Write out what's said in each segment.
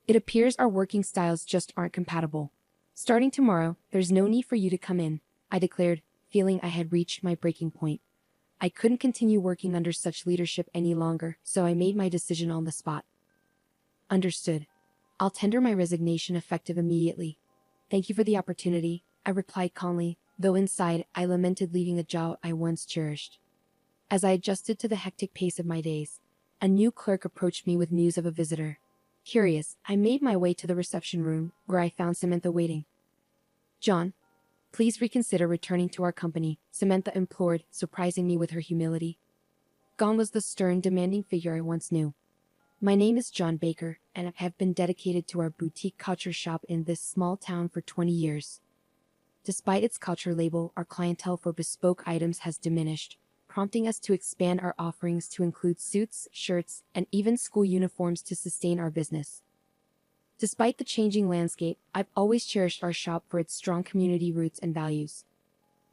It appears our working styles just aren't compatible. Starting tomorrow, there's no need for you to come in, I declared, feeling I had reached my breaking point. I couldn't continue working under such leadership any longer, so I made my decision on the spot. Understood. I'll tender my resignation effective immediately. Thank you for the opportunity, I replied calmly, though inside I lamented leaving a job I once cherished. As I adjusted to the hectic pace of my days, a new clerk approached me with news of a visitor. Curious, I made my way to the reception room, where I found Samantha waiting. John, please reconsider returning to our company, Samantha implored, surprising me with her humility. Gone was the stern, demanding figure I once knew. My name is John Baker, and I have been dedicated to our boutique couture shop in this small town for 20 years. Despite its couture label, our clientele for bespoke items has diminished, prompting us to expand our offerings to include suits, shirts, and even school uniforms to sustain our business. Despite the changing landscape, I've always cherished our shop for its strong community roots and values.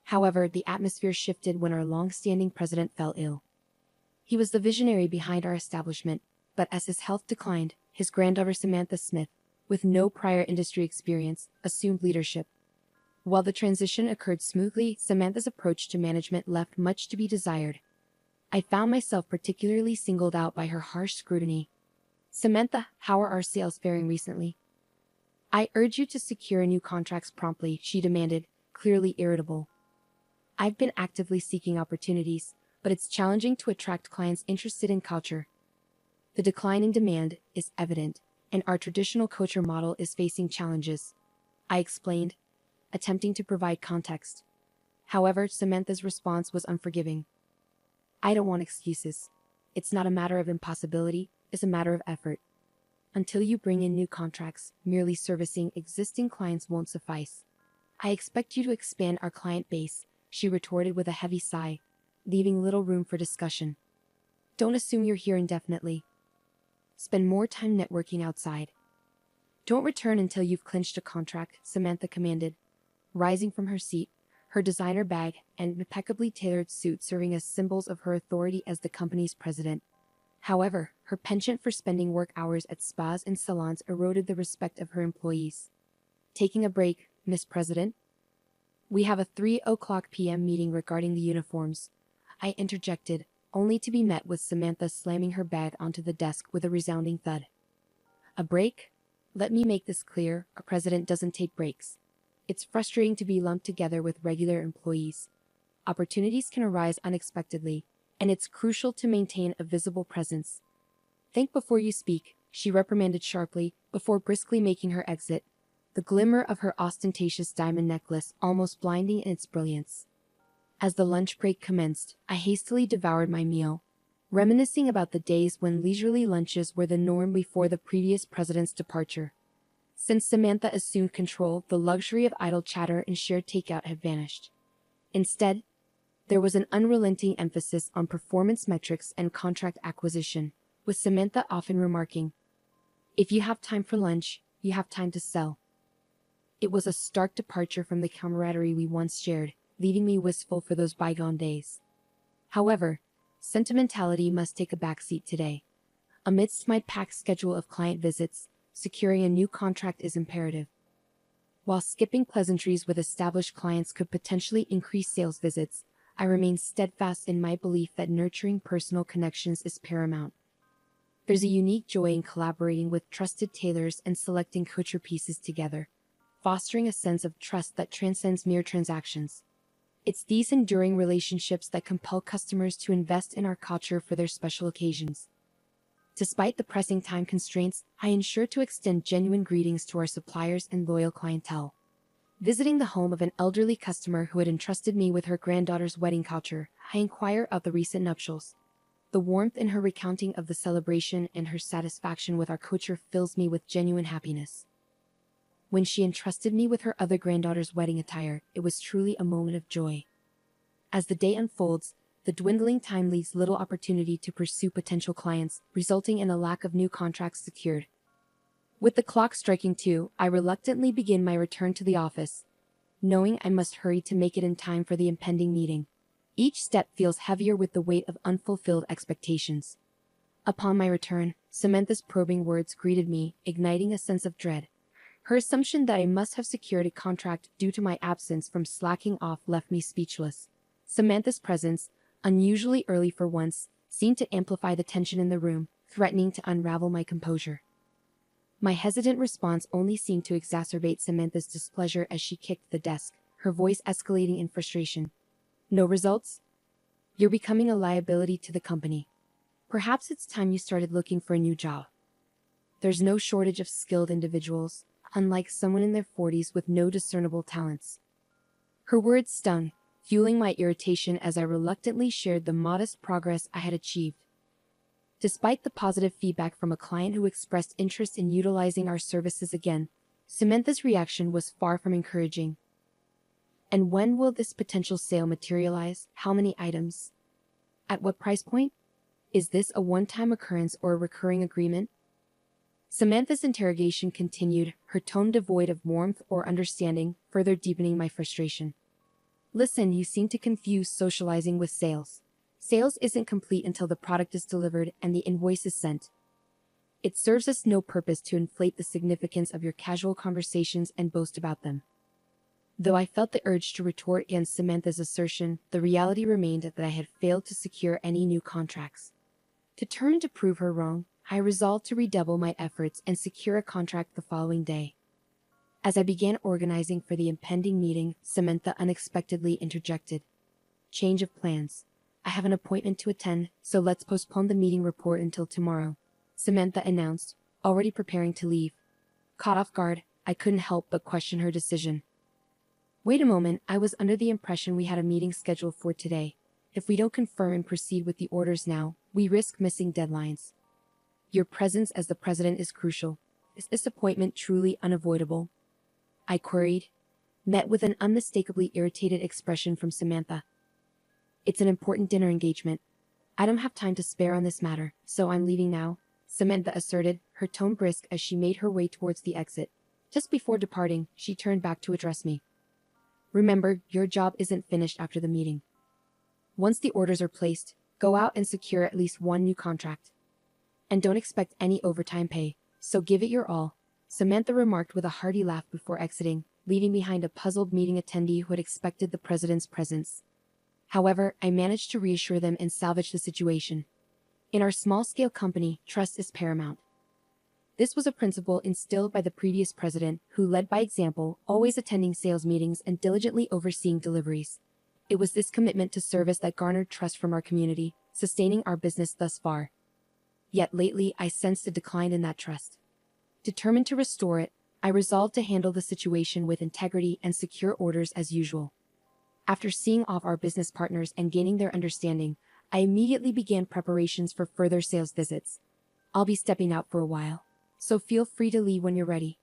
However, the atmosphere shifted when our long-standing president fell ill. He was the visionary behind our establishment, but as his health declined, his granddaughter Samantha Smith, with no prior industry experience, assumed leadership. While the transition occurred smoothly, Samantha's approach to management left much to be desired. I found myself particularly singled out by her harsh scrutiny. Samantha, how are our sales faring recently? I urge you to secure new contracts promptly, she demanded, clearly irritable. I've been actively seeking opportunities, but it's challenging to attract clients interested in culture. The decline in demand is evident, and our traditional couture model is facing challenges, I explained, attempting to provide context. However, Samantha's response was unforgiving. I don't want excuses. It's not a matter of impossibility, it's a matter of effort. Until you bring in new contracts, merely servicing existing clients won't suffice. I expect you to expand our client base, she retorted with a heavy sigh, leaving little room for discussion. Don't assume you're here indefinitely. Spend more time networking outside. Don't return until you've clinched a contract, Samantha commanded, rising from her seat, her designer bag and impeccably tailored suit serving as symbols of her authority as the company's president. However, her penchant for spending work hours at spas and salons eroded the respect of her employees. Taking a break, Miss President? We have a 3:00 p.m. meeting regarding the uniforms, I interjected, only to be met with Samantha slamming her bag onto the desk with a resounding thud. A break? Let me make this clear, a president doesn't take breaks. It's frustrating to be lumped together with regular employees. Opportunities can arise unexpectedly, and it's crucial to maintain a visible presence. Think before you speak, she reprimanded sharply, before briskly making her exit, the glimmer of her ostentatious diamond necklace almost blinding in its brilliance. As the lunch break commenced, I hastily devoured my meal, reminiscing about the days when leisurely lunches were the norm before the previous president's departure. Since Samantha assumed control, the luxury of idle chatter and shared takeout had vanished. Instead, there was an unrelenting emphasis on performance metrics and contract acquisition, with Samantha often remarking, "If you have time for lunch, you have time to sell." It was a stark departure from the camaraderie we once shared, leaving me wistful for those bygone days. However, sentimentality must take a backseat today. Amidst my packed schedule of client visits, securing a new contract is imperative. While skipping pleasantries with established clients could potentially increase sales visits, I remain steadfast in my belief that nurturing personal connections is paramount. There's a unique joy in collaborating with trusted tailors and selecting couture pieces together, fostering a sense of trust that transcends mere transactions. It's these enduring relationships that compel customers to invest in our culture for their special occasions. Despite the pressing time constraints, I ensure to extend genuine greetings to our suppliers and loyal clientele. Visiting the home of an elderly customer who had entrusted me with her granddaughter's wedding culture, I inquire of the recent nuptials. The warmth in her recounting of the celebration and her satisfaction with our couture fills me with genuine happiness. When she entrusted me with her other granddaughter's wedding attire, it was truly a moment of joy. As the day unfolds, the dwindling time leaves little opportunity to pursue potential clients, resulting in a lack of new contracts secured. With the clock striking 2, I reluctantly begin my return to the office, knowing I must hurry to make it in time for the impending meeting. Each step feels heavier with the weight of unfulfilled expectations. Upon my return, Samantha's probing words greeted me, igniting a sense of dread. Her assumption that I must have secured a contract due to my absence from slacking off left me speechless. Samantha's presence, unusually early for once, seemed to amplify the tension in the room, threatening to unravel my composure. My hesitant response only seemed to exacerbate Samantha's displeasure as she kicked the desk, her voice escalating in frustration. No results? You're becoming a liability to the company. Perhaps it's time you started looking for a new job. There's no shortage of skilled individuals, unlike someone in their 40s with no discernible talents. Her words stung, fueling my irritation as I reluctantly shared the modest progress I had achieved. Despite the positive feedback from a client who expressed interest in utilizing our services again, Samantha's reaction was far from encouraging. And when will this potential sale materialize? How many items? At what price point? Is this a one-time occurrence or a recurring agreement? Samantha's interrogation continued, her tone devoid of warmth or understanding, further deepening my frustration. Listen, you seem to confuse socializing with sales. Sales isn't complete until the product is delivered and the invoice is sent. It serves us no purpose to inflate the significance of your casual conversations and boast about them. Though I felt the urge to retort against Samantha's assertion, the reality remained that I had failed to secure any new contracts. Determined to prove her wrong, I resolved to redouble my efforts and secure a contract the following day. As I began organizing for the impending meeting, Samantha unexpectedly interjected. Change of plans. I have an appointment to attend, so let's postpone the meeting report until tomorrow, Samantha announced, already preparing to leave. Caught off guard, I couldn't help but question her decision. Wait a moment, I was under the impression we had a meeting scheduled for today. If we don't confirm and proceed with the orders now, we risk missing deadlines. Your presence as the president is crucial. Is this appointment truly unavoidable? I queried, met with an unmistakably irritated expression from Samantha. It's an important dinner engagement. I don't have time to spare on this matter, so I'm leaving now, Samantha asserted, her tone brisk as she made her way towards the exit. Just before departing, she turned back to address me. Remember, your job isn't finished after the meeting. Once the orders are placed, go out and secure at least one new contract. And don't expect any overtime pay, so give it your all, Samantha remarked with a hearty laugh before exiting, leaving behind a puzzled meeting attendee who had expected the president's presence. However, I managed to reassure them and salvage the situation. In our small-scale company, trust is paramount. This was a principle instilled by the previous president, who led by example, always attending sales meetings and diligently overseeing deliveries. It was this commitment to service that garnered trust from our community, sustaining our business thus far. Yet lately, I sensed a decline in that trust. Determined to restore it, I resolved to handle the situation with integrity and secure orders as usual. After seeing off our business partners and gaining their understanding, I immediately began preparations for further sales visits. I'll be stepping out for a while, so feel free to leave when you're ready.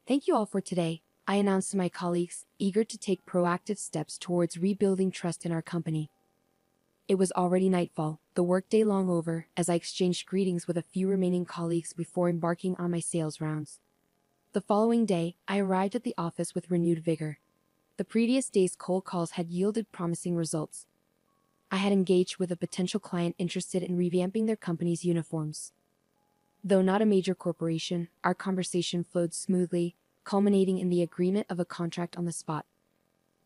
Thank you all for today, I announced to my colleagues, eager to take proactive steps towards rebuilding trust in our company. It was already nightfall, the workday long over, as I exchanged greetings with a few remaining colleagues before embarking on my sales rounds. The following day, I arrived at the office with renewed vigor. The previous day's cold calls had yielded promising results. I had engaged with a potential client interested in revamping their company's uniforms. Though not a major corporation, our conversation flowed smoothly, culminating in the agreement of a contract on the spot.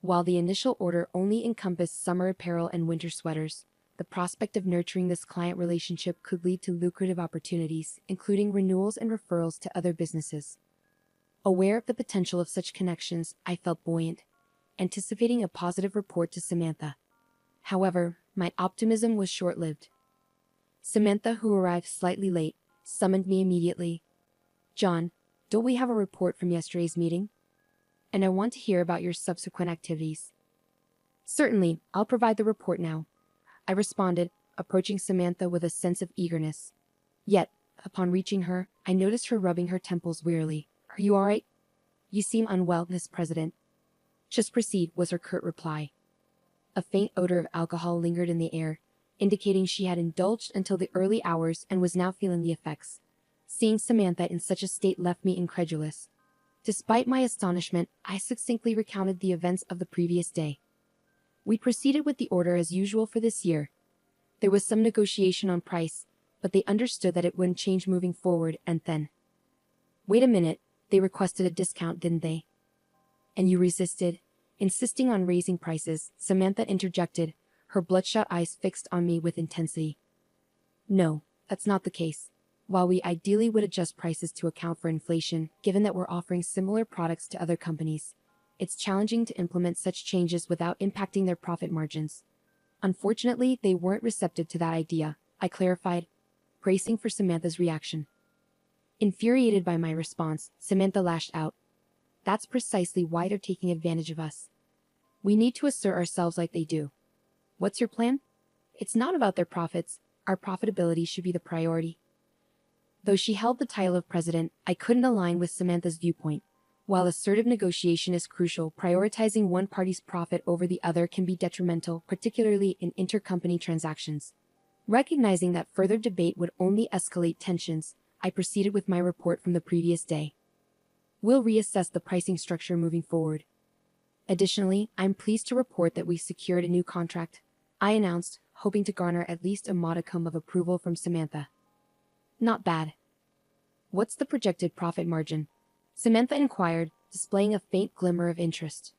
While the initial order only encompassed summer apparel and winter sweaters, the prospect of nurturing this client relationship could lead to lucrative opportunities, including renewals and referrals to other businesses. Aware of the potential of such connections, I felt buoyant, anticipating a positive report to Samantha. However, my optimism was short-lived. Samantha, who arrived slightly late, summoned me immediately. John, don't we have a report from yesterday's meeting? And I want to hear about your subsequent activities. Certainly, I'll provide the report now, I responded, approaching Samantha with a sense of eagerness. Yet, upon reaching her, I noticed her rubbing her temples wearily. Are you all right? You seem unwell, Miss President. Just proceed, was her curt reply. A faint odor of alcohol lingered in the air, indicating she had indulged until the early hours and was now feeling the effects. Seeing Samantha in such a state left me incredulous. Despite my astonishment, I succinctly recounted the events of the previous day. We proceeded with the order as usual for this year. There was some negotiation on price, but they understood that it wouldn't change moving forward. And then, wait a minute, they requested a discount, didn't they? And you resisted, insisting on raising prices, Samantha interjected, her bloodshot eyes fixed on me with intensity. No, that's not the case. While we ideally would adjust prices to account for inflation, given that we're offering similar products to other companies, it's challenging to implement such changes without impacting their profit margins. Unfortunately, they weren't receptive to that idea, I clarified, bracing for Samantha's reaction. Infuriated by my response, Samantha lashed out. That's precisely why they're taking advantage of us. We need to assert ourselves like they do. What's your plan? It's not about their profits. Our profitability should be the priority. Though she held the title of president, I couldn't align with Samantha's viewpoint. While assertive negotiation is crucial, prioritizing one party's profit over the other can be detrimental, particularly in intercompany transactions. Recognizing that further debate would only escalate tensions, I proceeded with my report from the previous day. We'll reassess the pricing structure moving forward. Additionally, I'm pleased to report that we secured a new contract, I announced, hoping to garner at least a modicum of approval from Samantha. Not bad. What's the projected profit margin? Samantha inquired, displaying a faint glimmer of interest.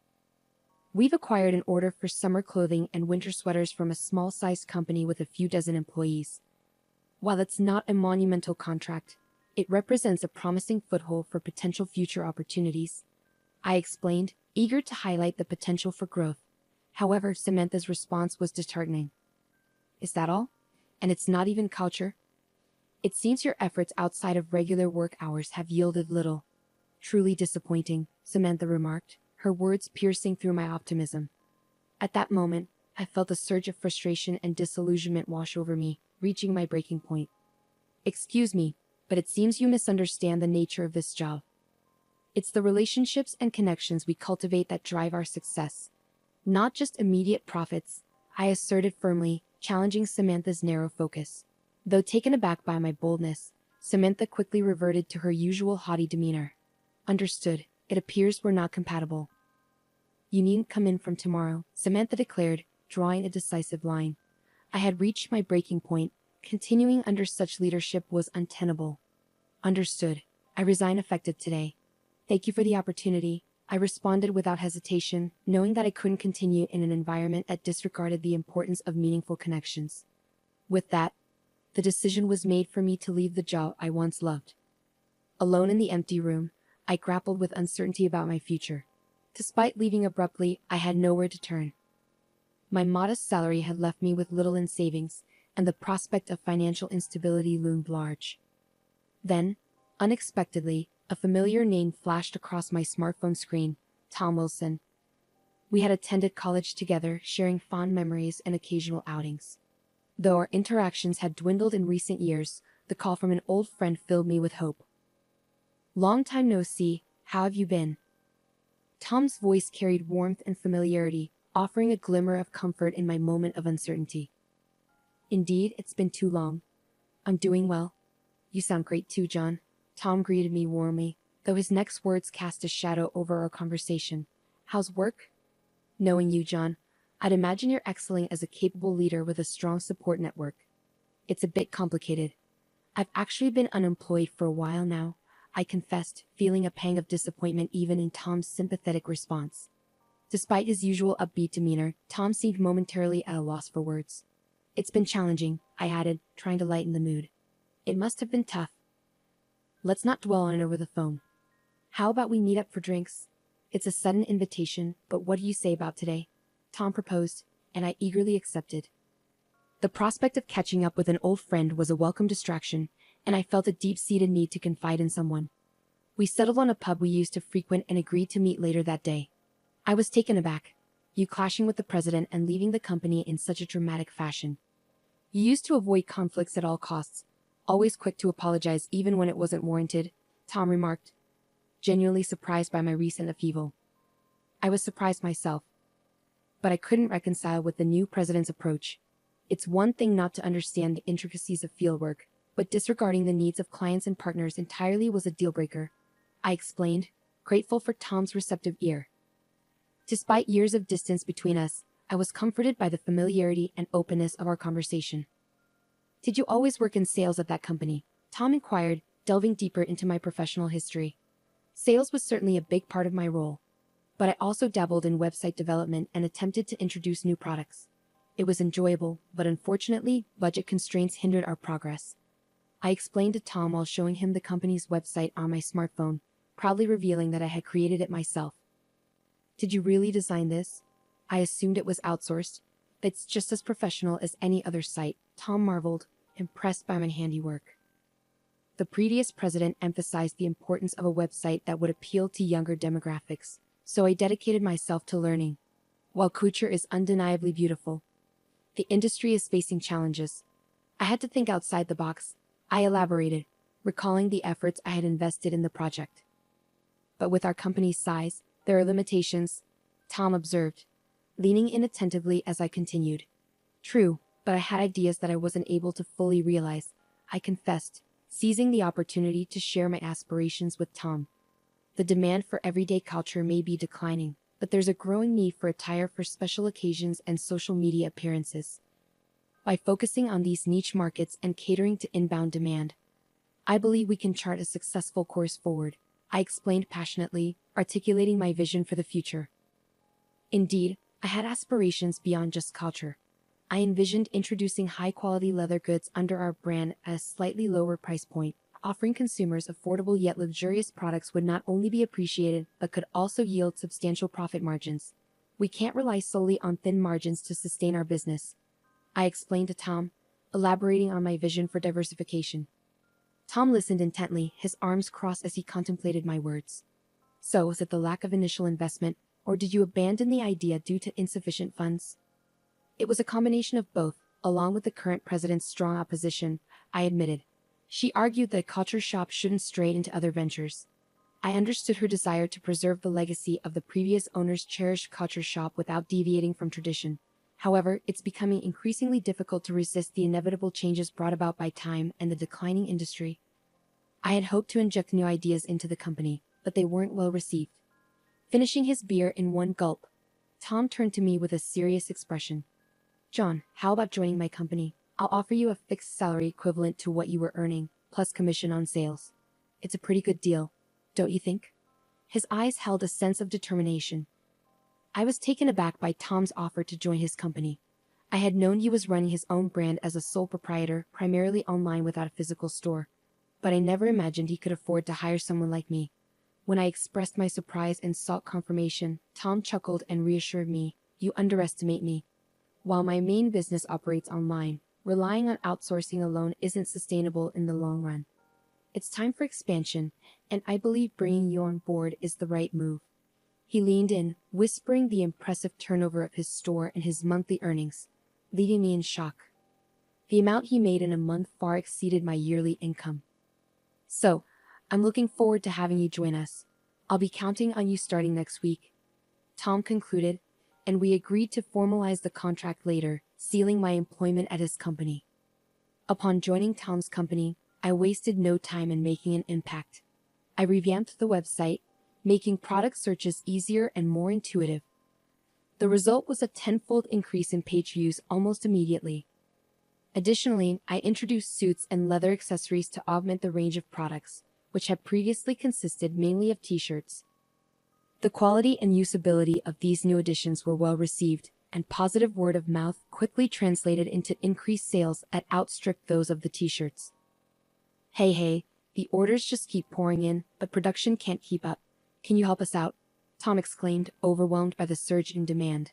We've acquired an order for summer clothing and winter sweaters from a small-sized company with a few dozen employees. While it's not a monumental contract, it represents a promising foothold for potential future opportunities, I explained, eager to highlight the potential for growth. However, Samantha's response was disheartening. Is that all? And it's not even culture? It seems your efforts outside of regular work hours have yielded little. Truly disappointing, Samantha remarked, her words piercing through my optimism. At that moment, I felt a surge of frustration and disillusionment wash over me, reaching my breaking point. Excuse me, but it seems you misunderstand the nature of this job. It's the relationships and connections we cultivate that drive our success, not just immediate profits, I asserted firmly, challenging Samantha's narrow focus. Though taken aback by my boldness, Samantha quickly reverted to her usual haughty demeanor. Understood, it appears we're not compatible. You needn't come in from tomorrow, Samantha declared, drawing a decisive line. I had reached my breaking point. Continuing under such leadership was untenable. Understood. I resign effective today. Thank you for the opportunity, I responded without hesitation, knowing that I couldn't continue in an environment that disregarded the importance of meaningful connections. With that, the decision was made for me to leave the job I once loved. Alone in the empty room, I grappled with uncertainty about my future. Despite leaving abruptly, I had nowhere to turn. My modest salary had left me with little in savings, and the prospect of financial instability loomed large. Then, unexpectedly, a familiar name flashed across my smartphone screen, Tom Wilson. We had attended college together, sharing fond memories and occasional outings. Though our interactions had dwindled in recent years, the call from an old friend filled me with hope. Long time no see, how have you been? Tom's voice carried warmth and familiarity, offering a glimmer of comfort in my moment of uncertainty. Indeed, it's been too long. I'm doing well. You sound great too, John. Tom greeted me warmly, though his next words cast a shadow over our conversation. How's work? Knowing you, John, I'd imagine you're excelling as a capable leader with a strong support network. It's a bit complicated. I've actually been unemployed for a while now, I confessed, feeling a pang of disappointment even in Tom's sympathetic response. Despite his usual upbeat demeanor, Tom seemed momentarily at a loss for words. It's been challenging, I added, trying to lighten the mood. It must have been tough. Let's not dwell on it over the phone. How about we meet up for drinks? It's a sudden invitation, but what do you say about today? Tom proposed, and I eagerly accepted. The prospect of catching up with an old friend was a welcome distraction, and I felt a deep-seated need to confide in someone. We settled on a pub we used to frequent and agreed to meet later that day. I was taken aback, you clashing with the president and leaving the company in such a dramatic fashion. You used to avoid conflicts at all costs, always quick to apologize even when it wasn't warranted, Tom remarked, genuinely surprised by my recent upheaval. I was surprised myself, but I couldn't reconcile with the new president's approach. It's one thing not to understand the intricacies of fieldwork, but disregarding the needs of clients and partners entirely was a deal-breaker, I explained, grateful for Tom's receptive ear. Despite years of distance between us, I was comforted by the familiarity and openness of our conversation. Did you always work in sales at that company? Tom inquired, delving deeper into my professional history. Sales was certainly a big part of my role, but I also dabbled in website development and attempted to introduce new products. It was enjoyable, but unfortunately, budget constraints hindered our progress. I explained to Tom while showing him the company's website on my smartphone, proudly revealing that I had created it myself. Did you really design this? I assumed it was outsourced. It's just as professional as any other site, Tom marveled, impressed by my handiwork. The previous president emphasized the importance of a website that would appeal to younger demographics, so I dedicated myself to learning. While Couture is undeniably beautiful, the industry is facing challenges. I had to think outside the box. I elaborated, recalling the efforts I had invested in the project. But with our company's size, there are limitations, Tom observed, leaning in attentively as I continued. True, but I had ideas that I wasn't able to fully realize, I confessed, seizing the opportunity to share my aspirations with Tom. The demand for everyday culture may be declining, but there's a growing need for attire for special occasions and social media appearances. By focusing on these niche markets and catering to inbound demand, I believe we can chart a successful course forward, I explained passionately, articulating my vision for the future. Indeed, I had aspirations beyond just culture. I envisioned introducing high-quality leather goods under our brand at a slightly lower price point. Offering consumers affordable yet luxurious products would not only be appreciated but could also yield substantial profit margins. We can't rely solely on thin margins to sustain our business, I explained to Tom, elaborating on my vision for diversification. Tom listened intently, his arms crossed as he contemplated my words. So, was it the lack of initial investment, or did you abandon the idea due to insufficient funds? It was a combination of both, along with the current president's strong opposition, I admitted. She argued that a culture shop shouldn't stray into other ventures. I understood her desire to preserve the legacy of the previous owner's cherished culture shop without deviating from tradition. However, it's becoming increasingly difficult to resist the inevitable changes brought about by time and the declining industry. I had hoped to inject new ideas into the company, but they weren't well received. Finishing his beer in one gulp, Tom turned to me with a serious expression. John, how about joining my company? I'll offer you a fixed salary equivalent to what you were earning, plus commission on sales. It's a pretty good deal, don't you think? His eyes held a sense of determination. I was taken aback by Tom's offer to join his company. I had known he was running his own brand as a sole proprietor, primarily online without a physical store. But I never imagined he could afford to hire someone like me. When I expressed my surprise and sought confirmation, Tom chuckled and reassured me, "You underestimate me. While my main business operates online, relying on outsourcing alone isn't sustainable in the long run. It's time for expansion, and I believe bringing you on board is the right move." He leaned in, whispering the impressive turnover of his store and his monthly earnings, leaving me in shock. The amount he made in a month far exceeded my yearly income. "So, I'm looking forward to having you join us. I'll be counting on you starting next week," Tom concluded, and we agreed to formalize the contract later, sealing my employment at his company. Upon joining Tom's company, I wasted no time in making an impact. I revamped the website, making product searches easier and more intuitive. The result was a tenfold increase in page views almost immediately. Additionally, I introduced suits and leather accessories to augment the range of products, which had previously consisted mainly of t-shirts. The quality and usability of these new additions were well received, and positive word of mouth quickly translated into increased sales that outstripped those of the t-shirts. Hey, the orders just keep pouring in, but production can't keep up. Can you help us out?" Tom exclaimed, overwhelmed by the surge in demand.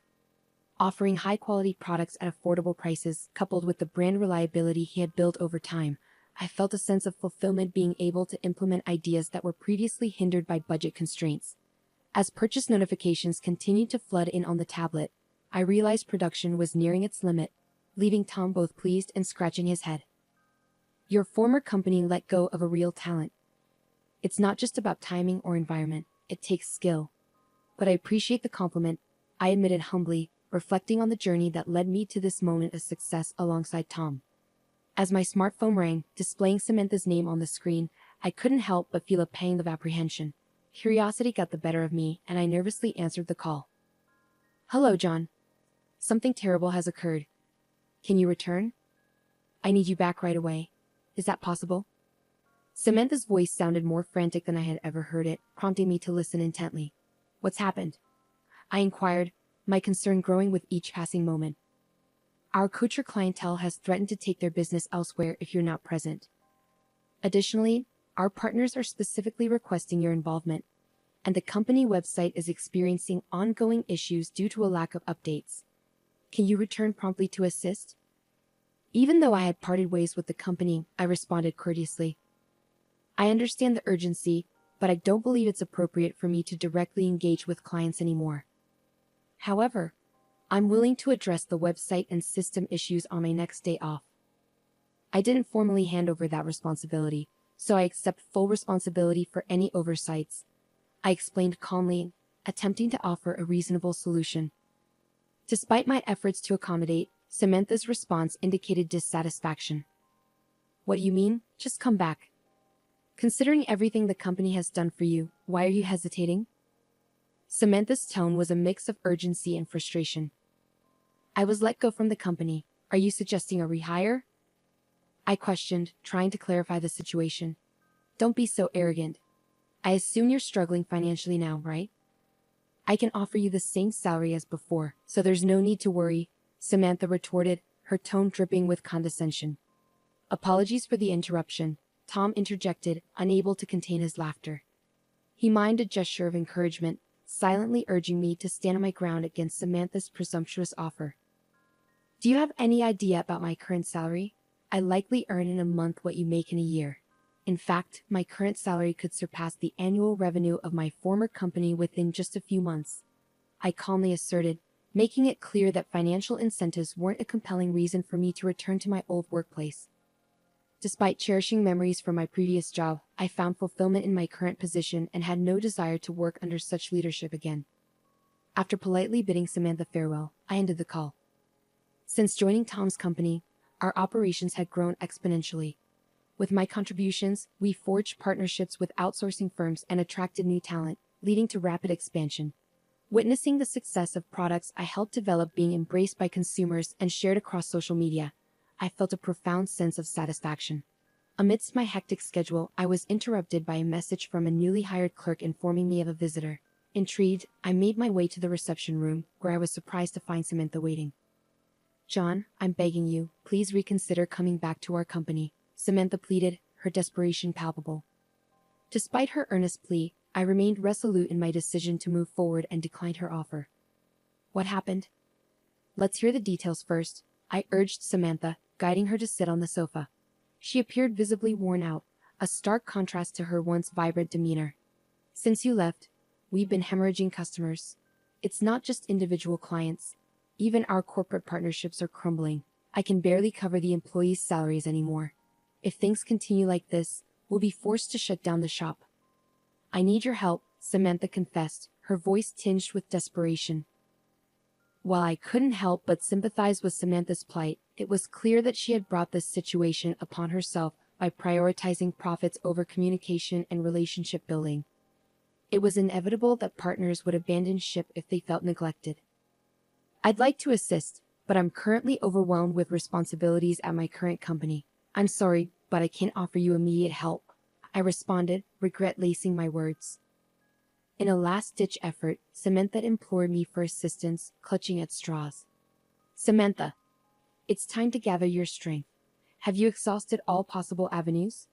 Offering high-quality products at affordable prices, coupled with the brand reliability he had built over time, I felt a sense of fulfillment being able to implement ideas that were previously hindered by budget constraints. As purchase notifications continued to flood in on the tablet, I realized production was nearing its limit, leaving Tom both pleased and scratching his head. "Your former company let go of a real talent. It's not just about timing or environment, it takes skill." "But I appreciate the compliment," I admitted humbly, reflecting on the journey that led me to this moment of success alongside Tom. As my smartphone rang, displaying Samantha's name on the screen, I couldn't help but feel a pang of apprehension. Curiosity got the better of me, and I nervously answered the call. "Hello, John. Something terrible has occurred. Can you return?" I need you back right away. Is that possible? Samantha's voice sounded more frantic than I had ever heard it, prompting me to listen intently. What's happened? I inquired, my concern growing with each passing moment. Our Kucher clientele has threatened to take their business elsewhere if you're not present. Additionally, our partners are specifically requesting your involvement, and the company website is experiencing ongoing issues due to a lack of updates. Can you return promptly to assist? Even though I had parted ways with the company, I responded courteously. I understand the urgency, but I don't believe it's appropriate for me to directly engage with clients anymore. However, I'm willing to address the website and system issues on my next day off. I didn't formally hand over that responsibility, so I accept full responsibility for any oversights, I explained calmly, attempting to offer a reasonable solution. Despite my efforts to accommodate, Samantha's response indicated dissatisfaction. What do you mean? Just come back. Considering everything the company has done for you, why are you hesitating? Samantha's tone was a mix of urgency and frustration. I was let go from the company. Are you suggesting a rehire? I questioned, trying to clarify the situation. Don't be so arrogant. I assume you're struggling financially now, right? I can offer you the same salary as before, so there's no need to worry, Samantha retorted, her tone dripping with condescension. Apologies for the interruption, Tom interjected, unable to contain his laughter. He mimed a gesture of encouragement, silently urging me to stand my ground against Samantha's presumptuous offer. Do you have any idea about my current salary? I likely earn in a month what you make in a year. In fact, my current salary could surpass the annual revenue of my former company within just a few months, I calmly asserted, making it clear that financial incentives weren't a compelling reason for me to return to my old workplace. Despite cherishing memories from my previous job, I found fulfillment in my current position and had no desire to work under such leadership again. After politely bidding Samantha farewell, I ended the call. Since joining Tom's company, our operations had grown exponentially. With my contributions, we forged partnerships with outsourcing firms and attracted new talent, leading to rapid expansion. Witnessing the success of products I helped develop being embraced by consumers and shared across social media, I felt a profound sense of satisfaction. Amidst my hectic schedule, I was interrupted by a message from a newly hired clerk informing me of a visitor. Intrigued, I made my way to the reception room, where I was surprised to find Samantha waiting. John, I'm begging you, please reconsider coming back to our company, Samantha pleaded, her desperation palpable. Despite her earnest plea, I remained resolute in my decision to move forward and declined her offer. What happened? Let's hear the details first, I urged Samantha, guiding her to sit on the sofa. She appeared visibly worn out, a stark contrast to her once vibrant demeanor. Since you left, we've been hemorrhaging customers. It's not just individual clients. Even our corporate partnerships are crumbling. I can barely cover the employees' salaries anymore. If things continue like this, we'll be forced to shut down the shop. I need your help, Samantha confessed, her voice tinged with desperation. While I couldn't help but sympathize with Samantha's plight, it was clear that she had brought this situation upon herself by prioritizing profits over communication and relationship building. It was inevitable that partners would abandon ship if they felt neglected. I'd like to assist, but I'm currently overwhelmed with responsibilities at my current company. I'm sorry, but I can't offer you immediate help, I responded, regret lacing my words. In a last-ditch effort, Samantha implored me for assistance, clutching at straws. Samantha, it's time to gather your strength. Have you exhausted all possible avenues?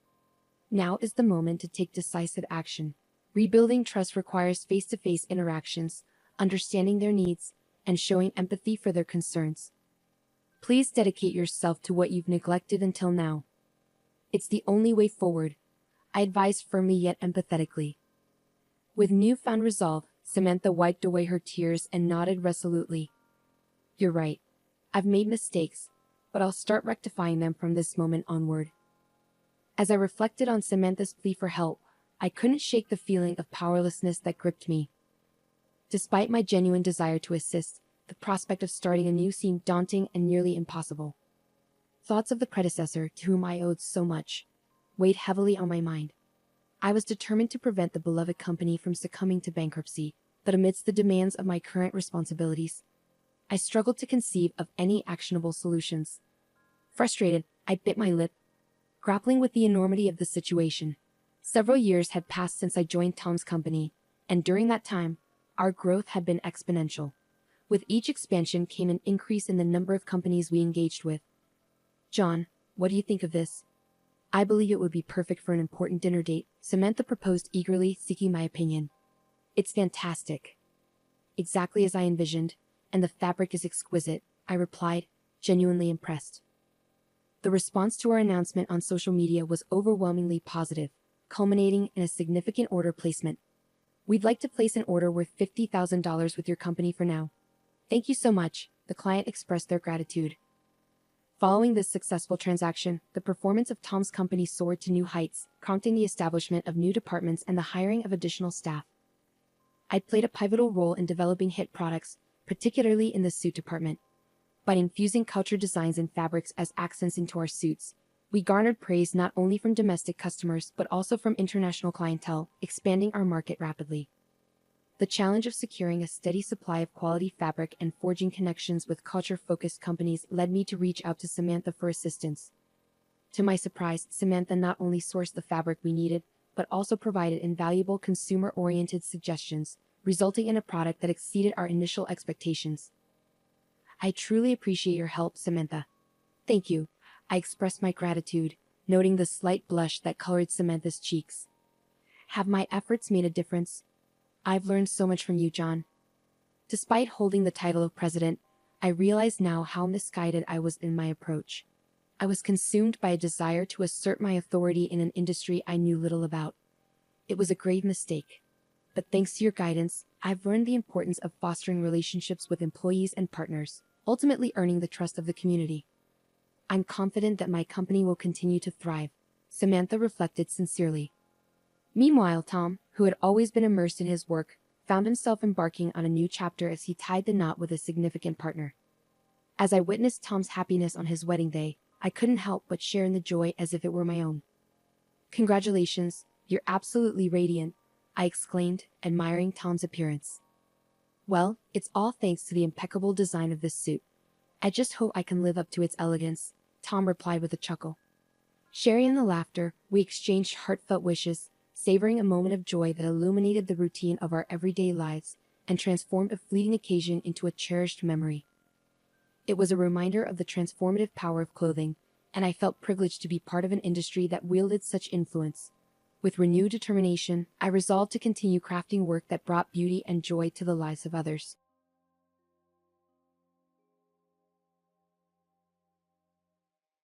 Now is the moment to take decisive action. Rebuilding trust requires face-to-face interactions, understanding their needs, and showing empathy for their concerns. Please dedicate yourself to what you've neglected until now. It's the only way forward, I advised firmly yet empathetically. With newfound resolve, Samantha wiped away her tears and nodded resolutely. You're right. I've made mistakes, but I'll start rectifying them from this moment onward. As I reflected on Samantha's plea for help, I couldn't shake the feeling of powerlessness that gripped me. Despite my genuine desire to assist, the prospect of starting anew seemed daunting and nearly impossible. Thoughts of the predecessor, to whom I owed so much, weighed heavily on my mind. I was determined to prevent the beloved company from succumbing to bankruptcy, but amidst the demands of my current responsibilities, I struggled to conceive of any actionable solutions. Frustrated, I bit my lip, grappling with the enormity of the situation. Several years had passed since I joined Tom's company, and during that time, our growth had been exponential. With each expansion came an increase in the number of companies we engaged with. John, what do you think of this? I believe it would be perfect for an important dinner date, Samantha proposed eagerly, seeking my opinion. It's fantastic. Exactly as I envisioned, and the fabric is exquisite, I replied, genuinely impressed. The response to our announcement on social media was overwhelmingly positive, culminating in a significant order placement. We'd like to place an order worth $50,000 with your company for now. Thank you so much, the client expressed their gratitude. Following this successful transaction, the performance of Tom's company soared to new heights, prompting the establishment of new departments and the hiring of additional staff. I'd played a pivotal role in developing hit products, particularly in the suit department. By infusing culture designs and fabrics as accents into our suits, we garnered praise not only from domestic customers but also from international clientele, expanding our market rapidly. The challenge of securing a steady supply of quality fabric and forging connections with culture-focused companies led me to reach out to Samantha for assistance. To my surprise, Samantha not only sourced the fabric we needed, but also provided invaluable consumer-oriented suggestions, resulting in a product that exceeded our initial expectations. I truly appreciate your help, Samantha. Thank you. I expressed my gratitude, noting the slight blush that colored Samantha's cheeks. Have my efforts made a difference? I've learned so much from you, John. Despite holding the title of president, I realize now how misguided I was in my approach. I was consumed by a desire to assert my authority in an industry I knew little about. It was a grave mistake. But thanks to your guidance, I've learned the importance of fostering relationships with employees and partners, ultimately earning the trust of the community. I'm confident that my company will continue to thrive, Samantha reflected sincerely. Meanwhile, Tom, who had always been immersed in his work, found himself embarking on a new chapter as he tied the knot with a significant partner. As I witnessed Tom's happiness on his wedding day, I couldn't help but share in the joy as if it were my own. Congratulations, you're absolutely radiant, I exclaimed, admiring Tom's appearance. Well, it's all thanks to the impeccable design of this suit. I just hope I can live up to its elegance, Tom replied with a chuckle. Sharing in the laughter, we exchanged heartfelt wishes, savoring a moment of joy that illuminated the routine of our everyday lives and transformed a fleeting occasion into a cherished memory. It was a reminder of the transformative power of clothing, and I felt privileged to be part of an industry that wielded such influence. With renewed determination, I resolved to continue crafting work that brought beauty and joy to the lives of others.